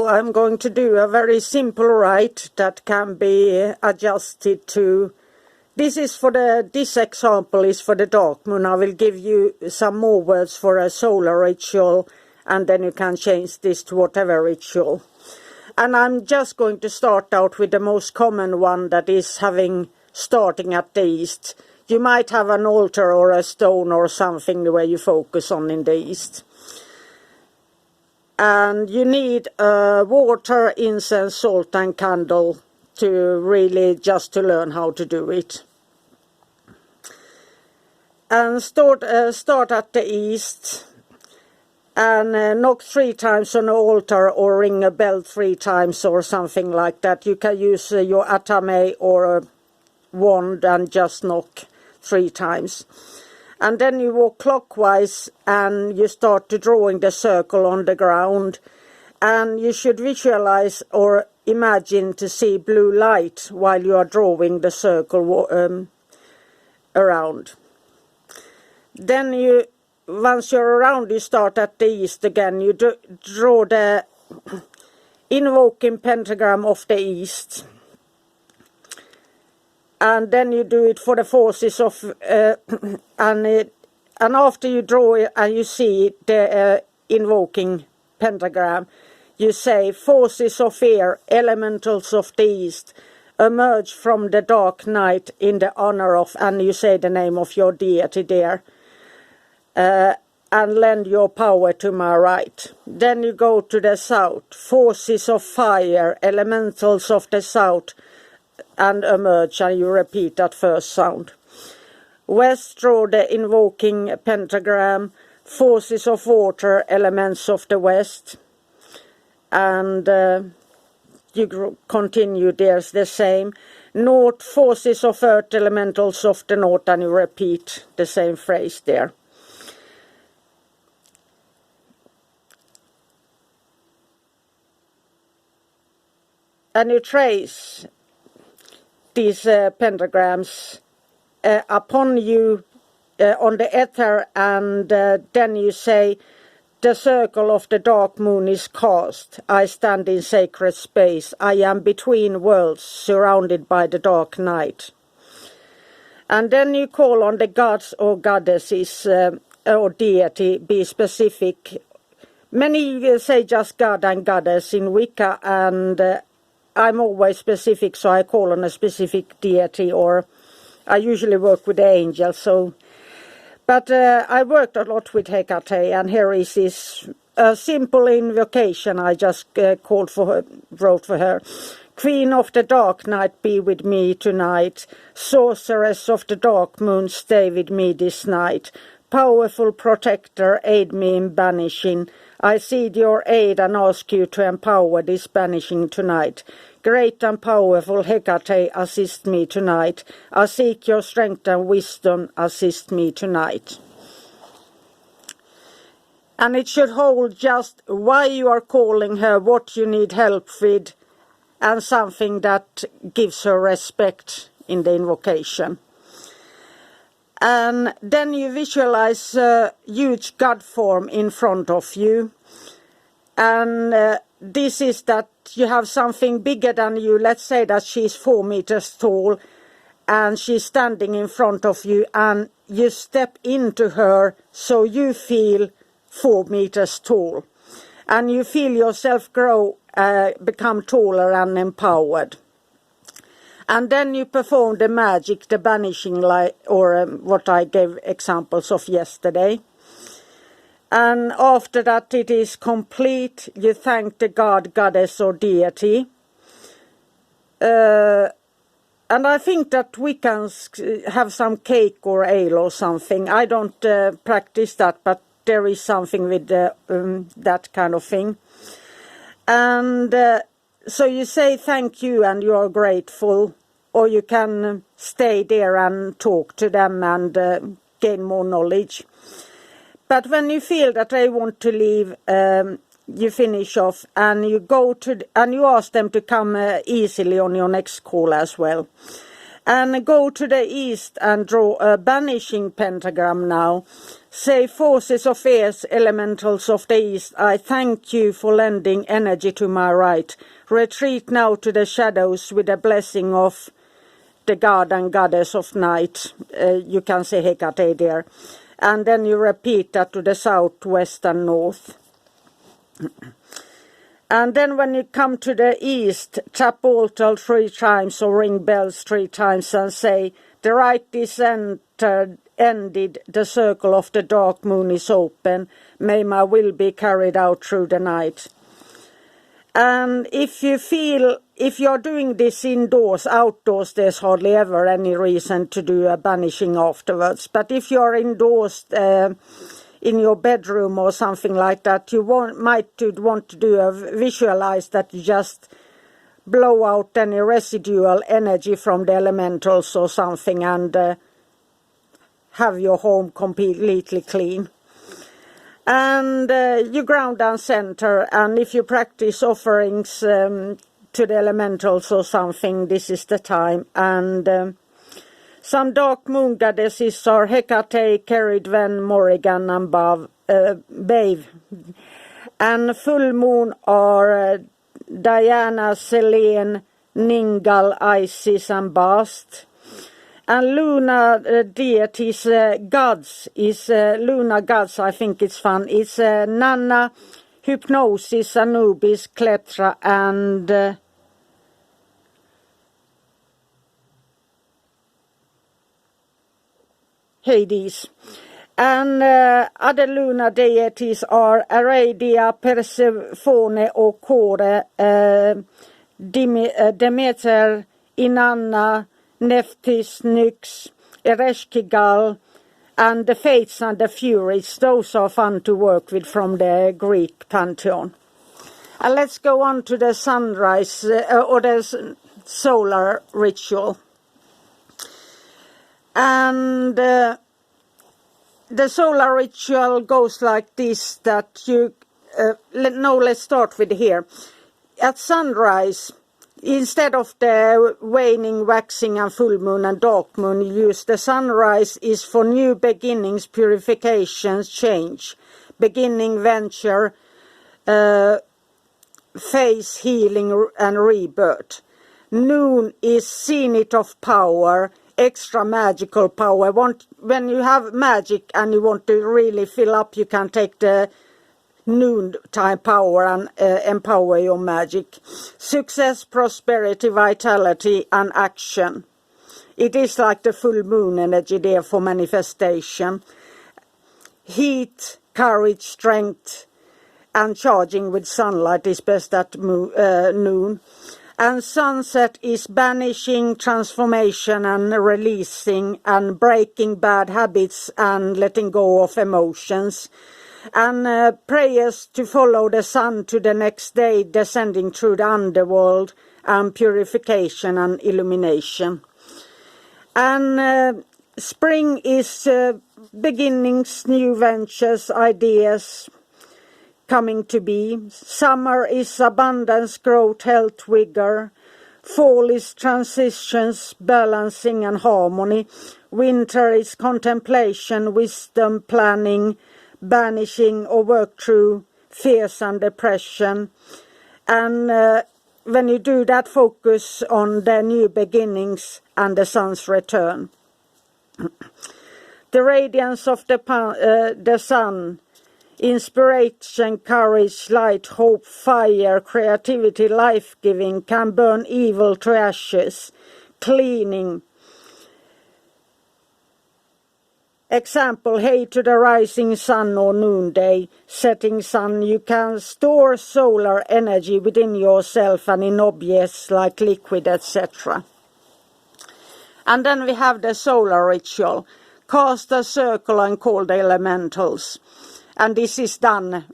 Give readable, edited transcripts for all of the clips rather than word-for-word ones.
Now I'm going to do a very simple rite that can be adjusted to. This example is for the dark moon. I will give you some more words for a solar ritual, and then you can change this to whatever ritual. And I'm just going to start out with the most common one, that is starting at the east. You might have an altar or a stone or something where you focus on in the east. And you need water, incense, salt and candle to really just to learn how to do it. And start at the east and knock 3 times on the altar or ring a bell 3 times or something like that. You can use your atame or a wand and just knock 3 times. And then you walk clockwise and you start to drawing the circle on the ground. And you should visualize or imagine to see blue light while you are drawing the circle around. Then once you're around, you start at the east again. You draw the invoking pentagram of the east. And then you do it for the forces of, and after you draw it and you see the invoking pentagram, you say, forces of air, elementals of the east, emerge from the dark night in the honor of, and you say the name of your deity there, and lend your power to my right. Then you go to the south, forces of fire, elementals of the south, and emerge, and you repeat that first sound. West, draw the invoking pentagram, forces of water, elements of the west, and you continue, there's the same. North, forces of earth, elementals of the north, and you repeat the same phrase there. And you trace these pentagrams upon you on the ether, and then you say, the circle of the dark moon is cast. I stand in sacred space. I am between worlds, surrounded by the dark night. And then you call on the gods or goddesses or deity, be specific. Many say just God and goddess in Wicca, and I'm always specific, so I call on a specific deity, or I usually work with the angels. But I worked a lot with Hecate, and here is this simple invocation I just wrote for her. Queen of the dark night, be with me tonight. Sorceress of the dark moon, stay with me this night. Powerful protector, aid me in banishing. I seek your aid and ask you to empower this banishing tonight. Great and powerful Hecate, assist me tonight. I seek your strength and wisdom, assist me tonight. And it should hold just why you are calling her, what you need help with, and something that gives her respect in the invocation. And then you visualize a huge Godform in front of you. And this is that you have something bigger than you. Let's say that she's 4 meters tall and she's standing in front of you, and you step into her so you feel 4 meters tall. And you feel yourself grow, become taller and empowered. And then you perform the magic, the banishing light, or what I gave examples of yesterday. And after that it is complete, you thank the god, goddess or deity. And I think that we can have some cake or ale or something. I don't practice that, but there is something with that kind of thing. And so you say thank you and you are grateful, or you can stay there and talk to them and gain more knowledge. But when you feel that they want to leave, you finish off and you go to and you ask them to come easily on your next call as well. And go to the east and draw a banishing pentagram now. Say, forces of fierce elementals of the east, I thank you for lending energy to my right. Retreat now to the shadows with the blessing of the god and goddess of night. You can say Hecate there. And then you repeat that to the south, west and north. And then when you come to the east, tap altar 3 times or ring bells 3 times and say, the right is ended, the circle of the dark moon is open, may my will be carried out through the night. And if you're doing this indoors, outdoors, there's hardly ever any reason to do a banishing afterwards. But if you're indoors in your bedroom or something like that, you might want to visualize that you just blow out any residual energy from the elementals or something and have your home completely clean. And you ground and center, and if you practice offerings to the elementals or something, this is the time. And some dark moon goddesses are Hecate, Keridwen, Morrigan, and Bave. And full moon are Diana, Selene, Ningal, Isis, and Bast. And lunar deities, gods, is lunar gods, I think it's fun. It's Nanna, Hypnosis, Anubis, Kletra, and Hades. And other lunar deities are Aradia, Persephone, or Kore, Demeter, Inanna, Nephthys, Nyx, Ereshkigal, and the Fates and the Furies. Those are fun to work with from the Greek pantheon. And let's go on to the sunrise or the solar ritual. And the solar ritual goes like this, that you, let's start with here. At sunrise, instead of the waning, waxing and full moon and dark moon, you use the sunrise is for new beginnings, purifications, change, beginning, venture, phase, healing and rebirth. Noon is zenith of power, extra magical power. When you have magic and you want to really fill up, you can take the noontime power and empower your magic. Success, prosperity, vitality and action. It is like the full moon energy there for manifestation. Heat, courage, strength and charging with sunlight is best at noon. And sunset is banishing, transformation and releasing and breaking bad habits and letting go of emotions. And prayers to follow the sun to the next day, descending through the underworld, and purification and illumination. And spring is beginnings, new ventures, ideas coming to be. Summer is abundance, growth, health, vigor. Fall is transitions, balancing and harmony. Winter is contemplation, wisdom, planning, banishing or work through fears and depression. And when you do that, focus on the new beginnings and the sun's return. The radiance of the sun, inspiration, courage, light, hope, fire, creativity, life-giving, can burn evil to ashes, cleaning. Example, hey to the rising sun or noonday, setting sun. You can store solar energy within yourself and in objects like liquid, etc. And then we have the solar ritual. Cast a circle and call the elementals. And this is done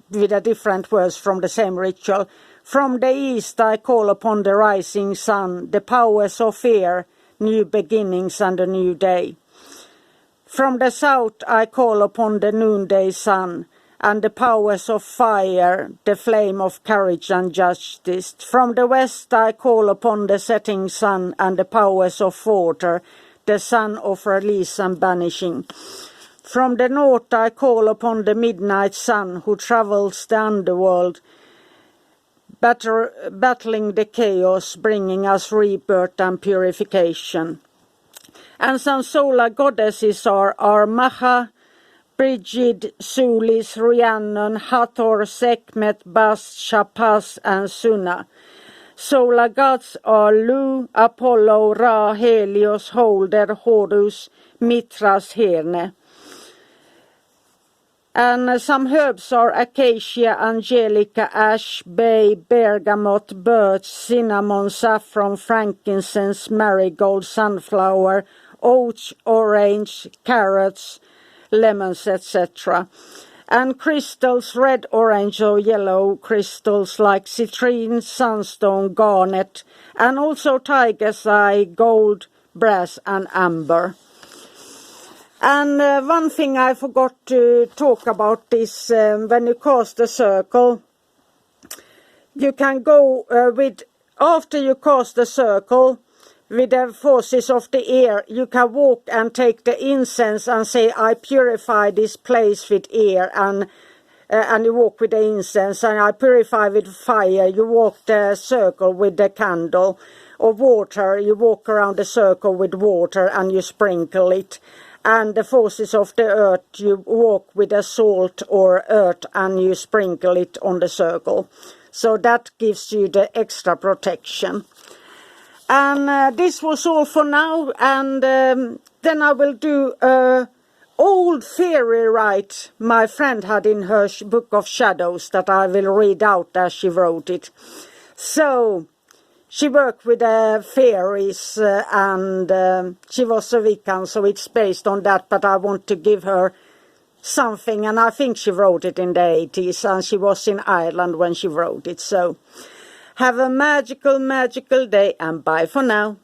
with a different words from the same ritual. From the east I call upon the rising sun, the powers of fear, new beginnings and a new day. From the south I call upon the noonday sun, and the powers of fire, the flame of courage and justice. From the west I call upon the setting sun, and the powers of water, the sun of release and banishing. From the north I call upon the midnight sun who travels the underworld, battling the chaos, bringing us rebirth and purification. And some solar goddesses are Maha, Brigid, Sulis, Rhiannon, Hathor, Sekhmet, Bast, Shapaz, and Suna. Solar gods are Lu, Apollo, Ra, Helios, Holder, Horus, Mithras, Herne. And some herbs are acacia, angelica, ash, bay, bergamot, birch, cinnamon, saffron, frankincense, marigold, sunflower, oat, orange, carrots, lemons, etc. And crystals, red, orange or yellow crystals like citrine, sunstone, garnet, and also tiger's eye, gold, brass and amber. And one thing I forgot to talk about is when you cast a circle, you can go after you cast the circle, with the forces of the air, you can walk and take the incense and say, I purify this place with air, and you walk with the incense, and I purify with fire. You walk the circle with the candle, or water, you walk around the circle with water and you sprinkle it. And the forces of the earth, you walk with a salt or earth and you sprinkle it on the circle. So that gives you the extra protection. And this was all for now, and then I will do a old fairy rite my friend had in her book of shadows that I will read out as she wrote it. So she worked with fairies and she was a Wiccan, so it's based on that, but I want to give her something, and I think she wrote it in the 80s, and she was in Ireland when she wrote it. So have a magical, magical day, and bye for now.